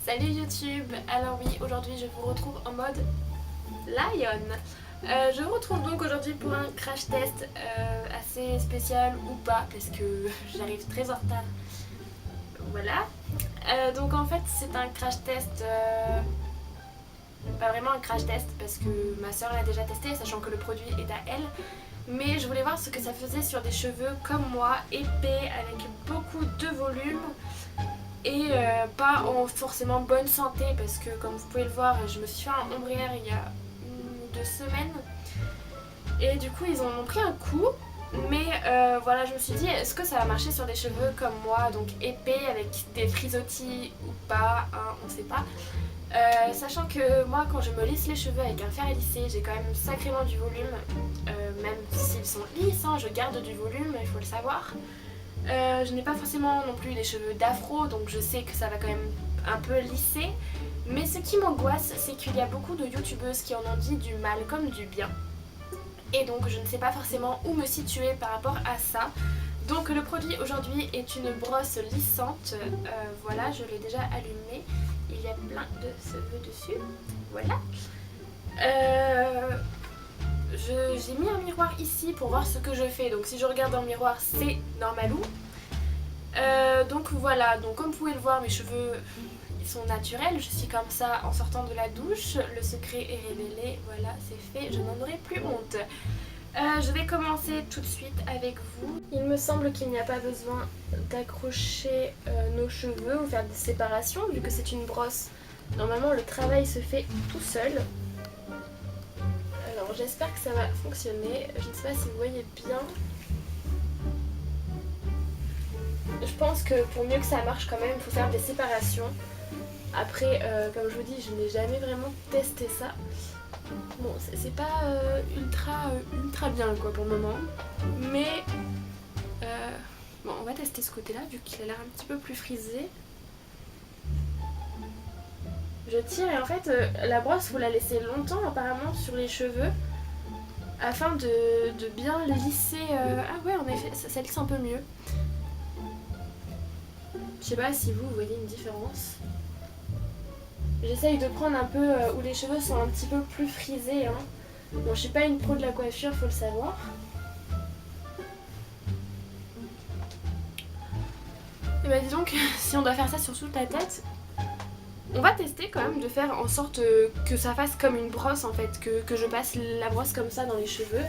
Salut YouTube. Alors oui, aujourd'hui je vous retrouve en mode Lion. Je vous retrouve donc aujourd'hui pour un crash test assez spécial ou pas parce que j'arrive très en retard. Voilà. Donc en fait c'est un crash test, pas vraiment un crash test parce que ma soeur l'a déjà testé sachant que le produit est à elle. Mais je voulais voir ce que ça faisait sur des cheveux comme moi, épais, avec beaucoup de volume et pas en forcément bonne santé parce que comme vous pouvez le voir, je me suis fait un ombrière il y a 2 semaines et du coup ils en ont pris un coup. Mais voilà, je me suis dit, est-ce que ça va marcher sur des cheveux comme moi, donc épais avec des frisottis ou pas, hein, on sait pas. Sachant que moi quand je me lisse les cheveux avec un fer à lisser, j'ai quand même sacrément du volume, même s'ils sont lisses, hein, je garde du volume, il faut le savoir. Je n'ai pas forcément non plus les cheveux d'afro, donc je sais que ça va quand même un peu lisser. Mais ce qui m'angoisse, c'est qu'il y a beaucoup de youtubeuses qui en ont dit du mal comme du bien. Et donc je ne sais pas forcément où me situer par rapport à ça. Donc le produit aujourd'hui est une brosse lissante, voilà, je l'ai déjà allumée. Il y a plein de cheveux dessus, voilà. J'ai mis un miroir ici pour voir ce que je fais, donc si je regarde dans le miroir c'est normalou. Donc voilà, donc comme vous pouvez le voir, mes cheveux ils sont naturels, je suis comme ça en sortant de la douche, le secret est révélé, voilà c'est fait, je n'en aurai plus honte. Je vais commencer tout de suite avec vous. Il me semble qu'il n'y a pas besoin d'accrocher nos cheveux ou faire des séparations vu que c'est une brosse. Normalement le travail se fait tout seul. Alors j'espère que ça va fonctionner, je ne sais pas si vous voyez bien. Je pense que pour mieux que ça marche quand même, il faut faire des séparations. Après, comme je vous dis, je n'ai jamais vraiment testé ça. Bon, c'est pas ultra bien quoi pour le moment. Mais bon, on va tester ce côté-là vu qu'il a l'air un petit peu plus frisé. Je tire et en fait, la brosse, faut la laisser longtemps apparemment sur les cheveux afin de bien lisser. Ah ouais, en effet, ça lisse un peu mieux. Je sais pas si vous voyez une différence. J'essaye de prendre un peu où les cheveux sont un petit peu plus frisés. Hein. Bon, je suis pas une pro de la coiffure, faut le savoir. Et bah dis donc, si on doit faire ça sur toute la tête, on va tester quand même de faire en sorte que ça fasse comme une brosse en fait, que je passe la brosse comme ça dans les cheveux,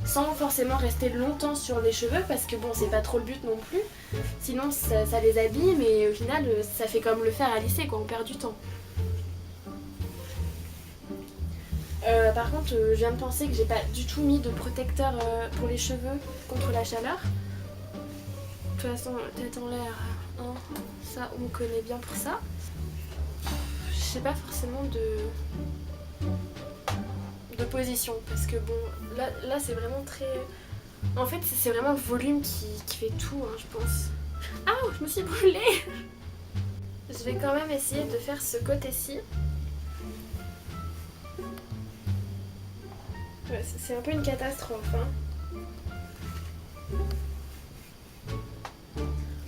sans forcément rester longtemps sur les cheveux parce que bon c'est pas trop le but non plus, sinon ça les abîme et au final ça fait comme le fer à lisser quoi, on perd du temps. Par contre je viens de penser que j'ai pas du tout mis de protecteur pour les cheveux contre la chaleur. De toute façon tête en l'air, hein, ça on me connaît bien pour ça. Je sais pas forcément de position parce que bon là c'est vraiment très... En fait c'est vraiment le volume qui fait tout hein, je pense. Ah je me suis brûlée. Je vais quand même essayer de faire ce côté-ci. Ouais, c'est un peu une catastrophe hein.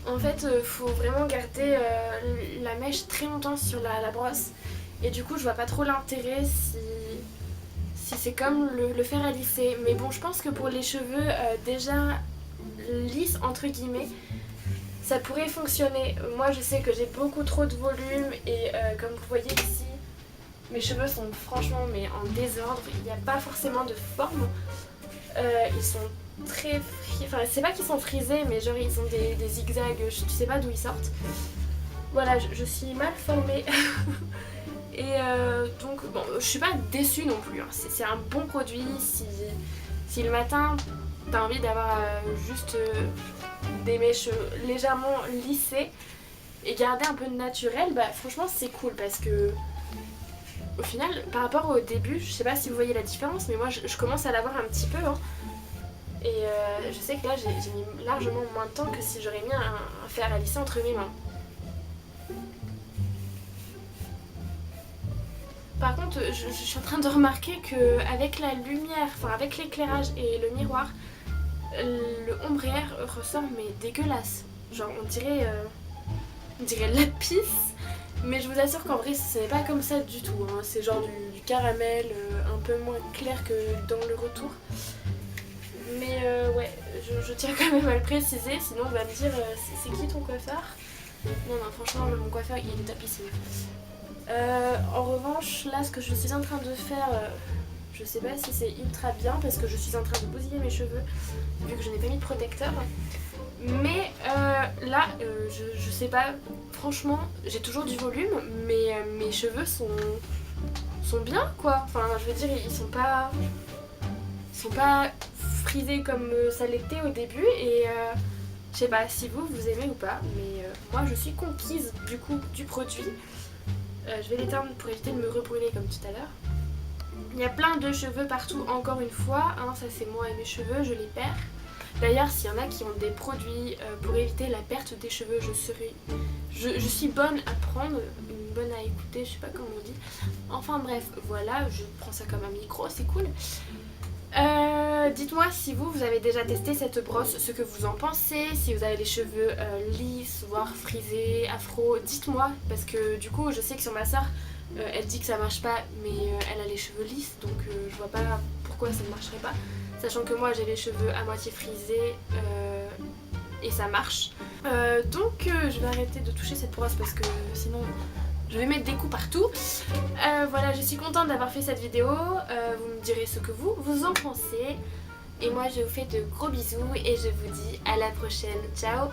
En fait faut vraiment garder la mèche très longtemps sur la brosse et du coup je vois pas trop l'intérêt si c'est comme le fer à lisser. Mais bon je pense que pour les cheveux déjà lisses entre guillemets ça pourrait fonctionner. Moi je sais que j'ai beaucoup trop de volume et comme vous voyez ici mes cheveux sont franchement mais en désordre, il n'y a pas forcément de forme. Ils sont très frisés, enfin c'est pas qu'ils sont frisés mais genre ils ont des zigzags, je sais pas d'où ils sortent. Voilà, je suis mal formée. Et donc bon, je suis pas déçue non plus, hein. C'est un bon produit si le matin t'as envie d'avoir juste des mèches légèrement lissées et garder un peu de naturel, bah franchement c'est cool parce que au final par rapport au début, je sais pas si vous voyez la différence mais moi je commence à l'avoir un petit peu hein. Et je sais que là j'ai mis largement moins de temps que si j'aurais mis un fer à lisser entre mes mains. Par contre, je suis en train de remarquer qu'avec la lumière, enfin avec l'éclairage et le miroir, le ombrière ressort mais dégueulasse. Genre on dirait lapis Mais je vous assure qu'en vrai ce n'est pas comme ça du tout, hein. C'est genre du caramel un peu moins clair que dans le retour. Mais ouais, je tiens quand même à le préciser, sinon on va me dire c'est qui ton coiffeur? Non, non, franchement, mon coiffeur il est tapissime. En revanche, là, ce que je suis en train de faire, je sais pas si c'est ultra bien parce que je suis en train de bousiller mes cheveux vu que je n'ai pas mis de protecteur. Mais là, je sais pas, franchement, j'ai toujours du volume, mais mes cheveux sont bien quoi. Enfin, je veux dire, ils sont pas frisés comme ça l'était au début et je sais pas si vous aimez ou pas, mais moi je suis conquise du coup du produit. Je vais l'éteindre pour éviter de me rebrûler comme tout à l'heure. Il y a plein de cheveux partout encore une fois, hein, ça c'est moi et mes cheveux, je les perds. D'ailleurs s'il y en a qui ont des produits pour éviter la perte des cheveux, je suis bonne à prendre, bonne à écouter, je sais pas comment on dit. Enfin bref, voilà, je prends ça comme un micro, c'est cool. Dites-moi si vous avez déjà testé cette brosse, ce que vous en pensez, si vous avez les cheveux lisses, voire frisés, afro, dites-moi parce que du coup je sais que sur ma soeur elle dit que ça marche pas mais elle a les cheveux lisses donc je vois pas pourquoi ça ne marcherait pas, sachant que moi j'ai les cheveux à moitié frisés et ça marche. Donc je vais arrêter de toucher cette brosse parce que sinon je vais mettre des coups partout. Voilà, je suis contente d'avoir fait cette vidéo. Vous me direz ce que vous en pensez. Et moi, je vous fais de gros bisous et je vous dis à la prochaine. Ciao!